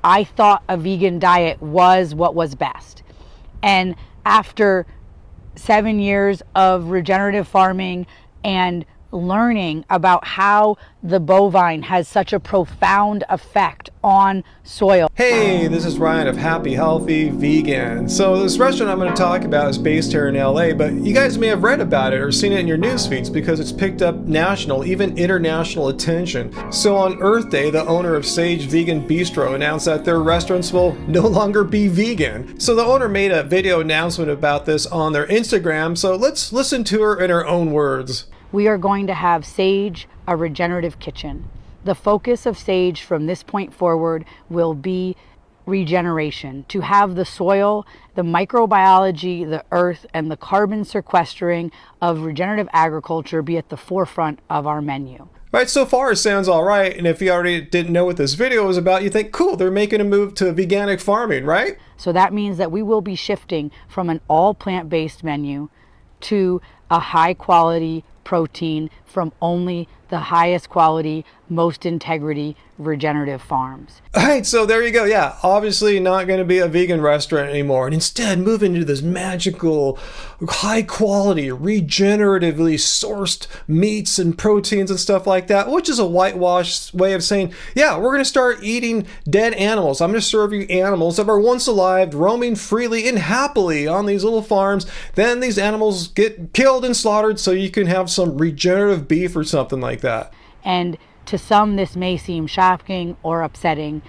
I thought a vegan diet was what was best. And after 7 years of regenerative farming and learning about how the bovine has such a profound effect on soil. Hey, this is Ryan of Happy Healthy Vegan. So this restaurant I'm going to talk about is based here in LA, but you guys may have read about it or seen it in your news feeds because it's picked up national, even international attention. So on Earth Day, the owner of Sage Vegan Bistro announced that their restaurants will no longer be vegan. So the owner made a video announcement about this on their Instagram, so let's listen to her in her own words. We are going to have Sage, a regenerative kitchen. The focus of Sage from this point forward will be regeneration, to have the soil, the microbiology, the earth, and the carbon sequestering of regenerative agriculture be at the forefront of our menu. Right, so far it sounds all right, and if you already didn't know what this video was about, you think, cool, they're making a move to veganic farming, right? So that means that we will be shifting from an all plant-based menu to a high quality protein from only the highest quality, most integrity regenerative farms. All right, so there you go. Yeah, obviously not going to be a vegan restaurant anymore, and instead move into this magical, high quality, regeneratively sourced meats and proteins and stuff like that, which is a whitewashed way of saying, yeah, we're going to start eating dead animals. I'm going to serve you animals that were once alive, roaming freely and happily on these little farms. Then these animals get killed and slaughtered so you can have some regenerative beef or something like that. And to some, this may seem shocking or upsetting.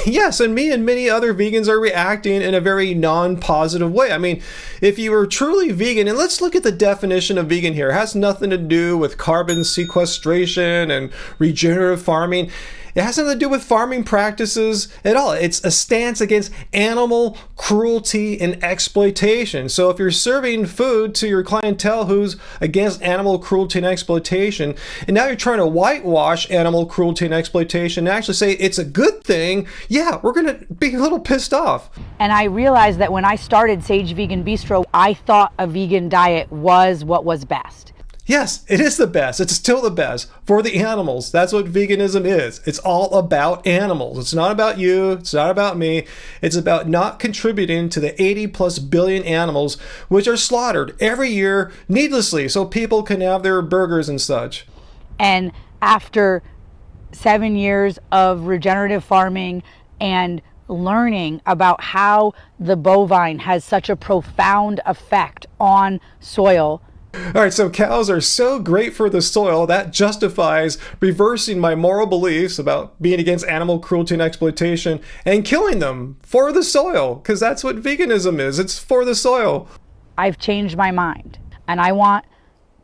Yes, and me and many other vegans are reacting in a very non-positive way. I mean, if you were truly vegan, and let's look at the definition of vegan here. It has nothing to do with carbon sequestration and regenerative farming. It has nothing to do with farming practices at all. It's a stance against animal cruelty and exploitation. So if you're serving food to your clientele who's against animal cruelty and exploitation, and now you're trying to whitewash animal cruelty and exploitation and actually say it's a good thing, yeah, we're going to be a little pissed off. And I realized that when I started Sage Vegan Bistro, I thought a vegan diet was what was best. Yes, it is the best. It's still the best for the animals. That's what veganism is. It's all about animals. It's not about you. It's not about me. It's about not contributing to the 80+ billion animals which are slaughtered every year needlessly so people can have their burgers and such. And after 7 years of regenerative farming and learning about how the bovine has such a profound effect on soil. All right, so cows are so great for the soil that justifies reversing my moral beliefs about being against animal cruelty and exploitation and killing them for the soil, because that's what veganism is. It's for the soil. I've changed my mind, and I want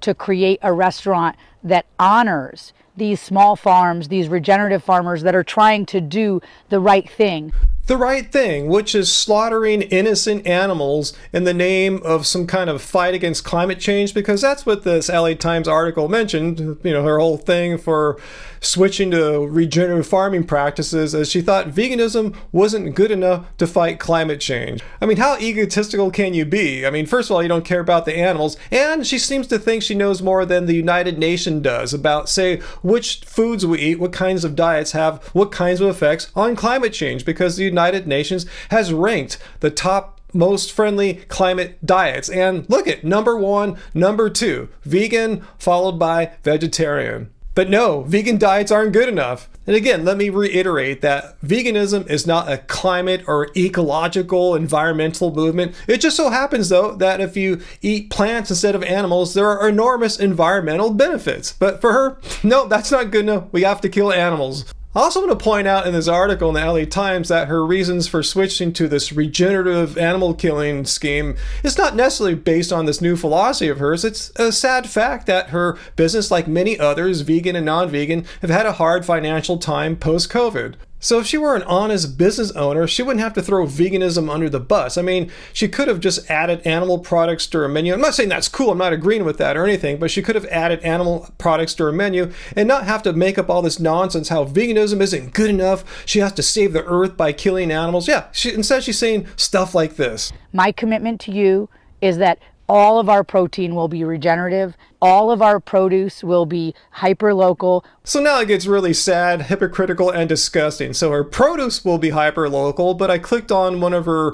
to create a restaurant that honors these small farms, these regenerative farmers that are trying to do the right thing. The right thing, which is slaughtering innocent animals in the name of some kind of fight against climate change, because that's what this LA Times article mentioned, you know, her whole thing for switching to regenerative farming practices, as she thought veganism wasn't good enough to fight climate change. I mean, how egotistical can you be? I mean, first of all, you don't care about the animals, and she seems to think she knows more than the United Nations does about, say, which foods we eat, what kinds of diets have what kinds of effects on climate change, because the United Nations has ranked the top most friendly climate diets. And look at number 1, number 2, vegan, followed by vegetarian. But no, vegan diets aren't good enough. And again, let me reiterate that veganism is not a climate or ecological environmental movement. It just so happens, though, that if you eat plants instead of animals, there are enormous environmental benefits. But for her, no, that's not good enough. We have to kill animals. I also want to point out in this article in the LA Times that her reasons for switching to this regenerative animal killing scheme is not necessarily based on this new philosophy of hers. It's a sad fact that her business, like many others, vegan and non-vegan, have had a hard financial time post-COVID. So if she were an honest business owner, she wouldn't have to throw veganism under the bus. I mean, she could have just added animal products to her menu. I'm not saying that's cool, I'm not agreeing with that or anything, but she could have added animal products to her menu and not have to make up all this nonsense how veganism isn't good enough. She has to save the earth by killing animals. Yeah, instead she's saying stuff like this. My commitment to you is that all of our protein will be regenerative All of our produce will be hyper local. So now it gets really sad, hypocritical, and disgusting. So her produce will be hyper local, but I clicked on one of her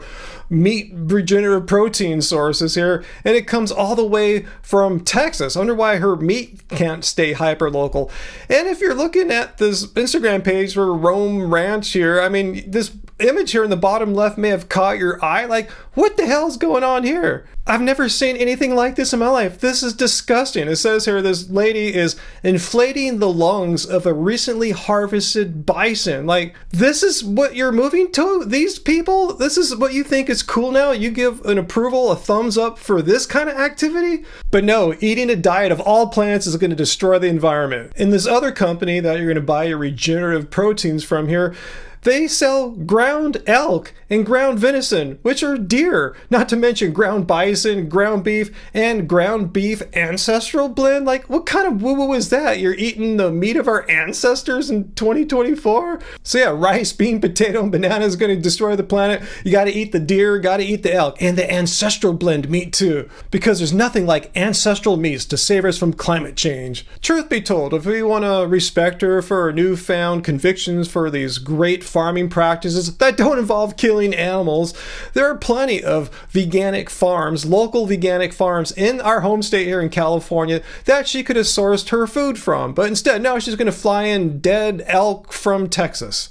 meat regenerative protein sources here, and it comes all the way from Texas. I wonder why her meat can't stay hyper local. And if you're looking at this Instagram page for Rome Ranch here, I mean, this image here in the bottom left may have caught your eye. Like, what the hell is going on here? I've never seen anything like this in my life. This is disgusting. It says here this lady is inflating the lungs of a recently harvested bison. Like, this is what you're moving to? These people? This is what you think is cool now? You give an approval, a thumbs up for this kind of activity? But no, eating a diet of all plants is going to destroy the environment. In this other company that you're going to buy your regenerative proteins from here, they sell ground elk and ground venison, which are deer, not to mention ground bison, ground beef, and ground beef ancestral blend. Like, what kind of woo-woo is that? You're eating the meat of our ancestors in 2024? So yeah, rice, bean, potato, and banana is going to destroy the planet. You got to eat the deer, got to eat the elk, and the ancestral blend meat too, because there's nothing like ancestral meats to save us from climate change. Truth be told, if we want to respect her for her newfound convictions for these great farming practices that don't involve killing animals, there are plenty of veganic farms, local veganic farms in our home state here in California that she could have sourced her food from. But instead, now she's going to fly in dead elk from Texas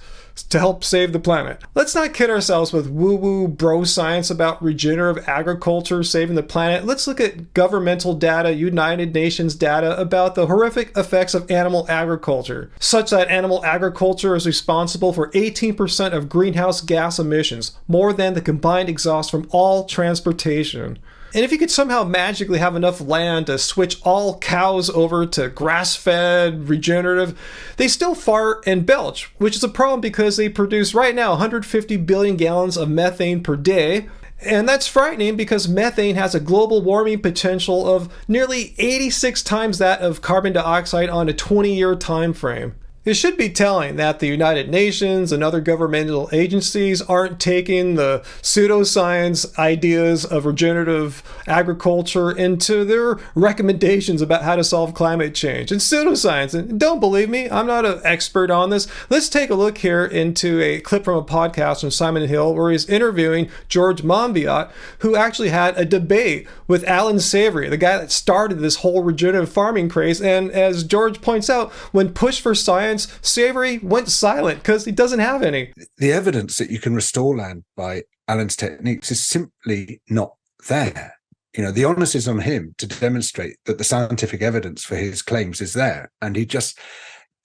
to help save the planet. Let's not kid ourselves with woo-woo bro science about regenerative agriculture saving the planet. Let's look at governmental data, United Nations data about the horrific effects of animal agriculture, such that animal agriculture is responsible for 18% of greenhouse gas emissions, more than the combined exhaust from all transportation. And if you could somehow magically have enough land to switch all cows over to grass-fed, regenerative, they still fart and belch, which is a problem because they produce right now 150 billion gallons of methane per day. And that's frightening because methane has a global warming potential of nearly 86 times that of carbon dioxide on a 20-year time frame. It should be telling that the United Nations and other governmental agencies aren't taking the pseudoscience ideas of regenerative agriculture into their recommendations about how to solve climate change. And pseudoscience, and don't believe me, I'm not an expert on this. Let's take a look here into a clip from a podcast from Simon Hill where he's interviewing George Monbiot, who actually had a debate with Alan Savory, the guy that started this whole regenerative farming craze. And as George points out, when pushed for science, Savory went silent because he doesn't have any. The evidence that you can restore land by Alan's techniques is simply not there. You know, the onus is on him to demonstrate that the scientific evidence for his claims is there. And the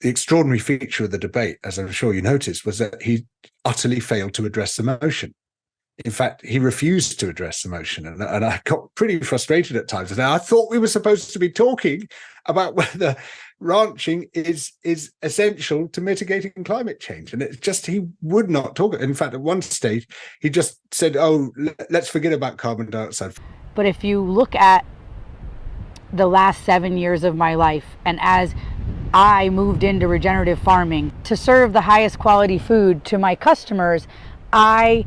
extraordinary feature of the debate, as I'm sure you noticed, was that he utterly failed to address the motion. In fact, he refused to address the motion. And I got pretty frustrated at times. Now, I thought we were supposed to be talking about whether ranching is essential to mitigating climate change. And it's just, he would not talk. In fact, at one stage, he just said, oh, let's forget about carbon dioxide. But if you look at the last 7 years of my life, and as I moved into regenerative farming to serve the highest quality food to my customers, I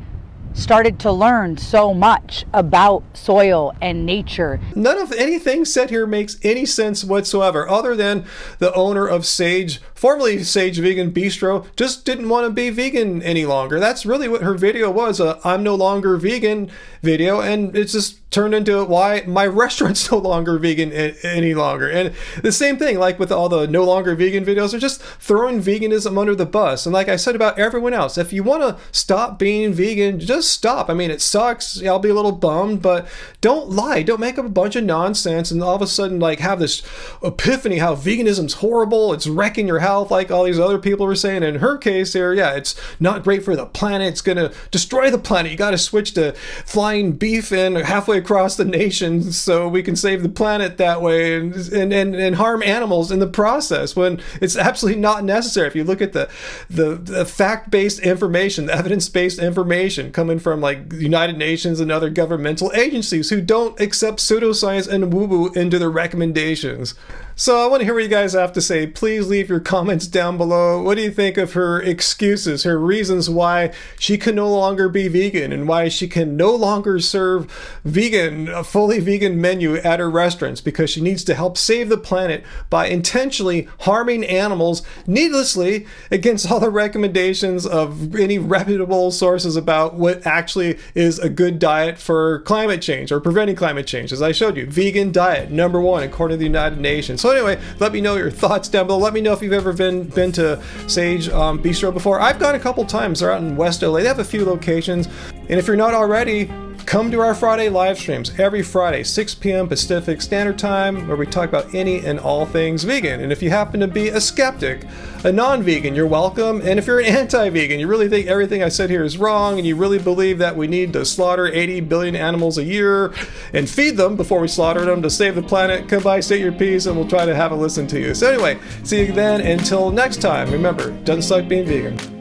started to learn so much about soil and nature. None of anything said here makes any sense whatsoever, other than the owner of Sage, formerly Sage Vegan Bistro, just didn't want to be vegan any longer. That's really what her video was, a I'm no longer vegan video, and it's just turned into why my restaurant's no longer vegan any longer. And the same thing, like with all the no longer vegan videos, they're just throwing veganism under the bus. And like I said about everyone else, if you want to stop being vegan, just stop. I mean, it sucks. I'll be a little bummed, but don't lie. Don't make up a bunch of nonsense and all of a sudden like have this epiphany how veganism's horrible. It's wrecking your health like all these other people were saying. In her case here, yeah, it's not great for the planet. It's going to destroy the planet. You got to switch to flying beef in halfway across the nation so we can save the planet that way and harm animals in the process when it's absolutely not necessary. If you look at the fact-based information, the evidence-based information coming from like the United Nations and other governmental agencies who don't accept pseudoscience and woo-woo into their recommendations. So I want to hear what you guys have to say. Please leave your comments down below. What do you think of her excuses, her reasons why she can no longer be vegan and why she can no longer serve a fully vegan menu at her restaurants because she needs to help save the planet by intentionally harming animals needlessly against all the recommendations of any reputable sources about what actually is a good diet for climate change or preventing climate change. As I showed you, vegan diet, #1 according to the United Nations. So anyway, let me know your thoughts down below. Let me know if you've ever been to Sage Bistro before. I've gone a couple times. They're out in West LA. They have a few locations. And if you're not already, come to our Friday live streams every Friday, 6 p.m. Pacific Standard Time, where we talk about any and all things vegan. And if you happen to be a skeptic, a non-vegan, you're welcome. And if you're an anti-vegan, you really think everything I said here is wrong, and you really believe that we need to slaughter 80 billion animals a year and feed them before we slaughter them to save the planet, come by, state your piece, and we'll try to have a listen to you. So anyway, see you then. Until next time, remember, it doesn't suck being vegan.